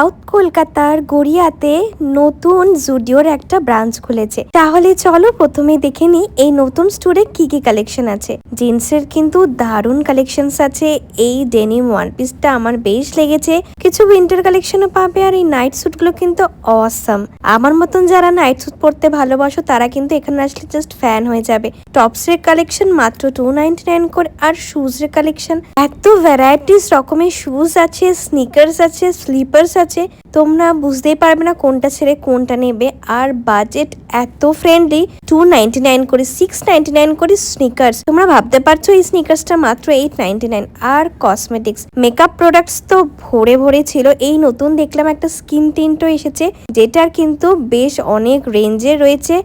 South কলকাতার গড়িয়াতে নতুন জুডিওর একটা ব্রাঞ্চ খুলেছে। তাহলে চলো প্রথমে দেখে নিই এই নতুন স্টোরে কি কি কালেকশন আছে। জিন্সের কিন্তু দারুণ কালেকশনস আছে। এই ডেনিম ওয়ান পিসটা আমার বেশ লেগেছে। কিছু উইন্টার কালেকশনও পাবে। আর এই নাইট স্যুটগুলো কিন্তু অসাম। আমার মতন যারা নাইট স্যুট পরতে ভালোবাসো তারা কিন্তু এখানে আসলে জাস্ট ফ্যান হয়ে যাবে। টপসের কালেকশন মাত্র 299 করে। আর শুজের কালেকশন এত ভ্যারাইটিস রকমের শুজ আছে, স্নিকার্স আছে, স্লিপার্স আছে, তোমরা বুঝতেই পারবে না কোনটা ছেড়ে কোনটা নেবে। আর বাজেট এত ফ্রেন্ডলি, 299 করে, 699 করে স্নিকার্স। তোমরা ভাবতে পারছো এই স্নিকার্সটা মাত্র 899। আর কসমেটিক্স মেকআপ প্রোডাক্টস তো ভরে ভরে ছিল। এই নতুন দেখলাম একটা স্কিন টিন্টও এসেছে, যেটার কিন্তু বেশ অনেক রেঞ্জে রয়েছে,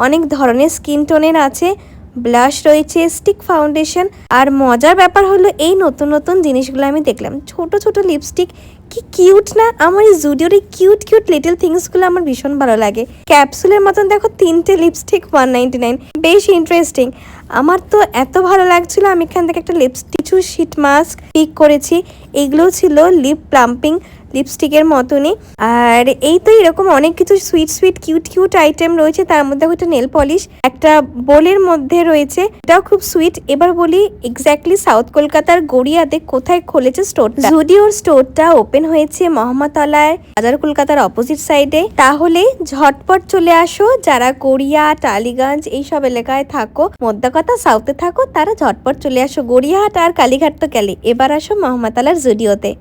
অনেক ধরনের স্কিন টোনের আছে। ব্লাশ রয়েছে, স্টিক ফাউন্ডেশন। আর মজার ব্যাপার হলো এই নতুন নতুন জিনিসগুলো আমি দেখলাম। ছোট ছোট লিপস্টিক, কি কিউট না! আমার এই জুডিওর এই কিউট কিউট লিটল থিংসগুলো আমার ভীষণ ভালো লাগে। ক্যাপসুলের মতন দেখো 3টে লিপস্টিক 199, বেশ ইন্টারেস্টিং। আমার তো এত ভালো লাগছিল, আমি এখান থেকে একটা লিপস্টিক, কিছু শিট মাস্ক পিক করেছি। এগুলো ছিল লিপ প্লাম্পিং লিপস্টিকের মতনই। আর এই তো এরকম অনেক কিছু sweet sweet cute cute item রয়েছে। তার মধ্যে একটা নেল পলিশ একটা বোলের মধ্যে রয়েছে, এটাও খুব সুইট। এবার বলি এক্স্যাক্টলি সাউথ কলকাতার গড়িয়াতে কোথায় খুলেছে স্টোরটা। জুডিওর স্টোরটা ওপেন হয়েছে মহম্মতলায়, বাজার কলকাতার অপোজিট সাইডে। তাহলে ঝটপট চলে আসো, যারা গড়িয়া, টালিগঞ্জ এইসব এলাকায় থাকো, মধ্যকথা সাউথে থাকো, তারা ঝটপট চলে আসো। গড়িয়াহাট আর কালীঘাট তো গেলে, এবার আসো মহম্মতলার জুডিওতে।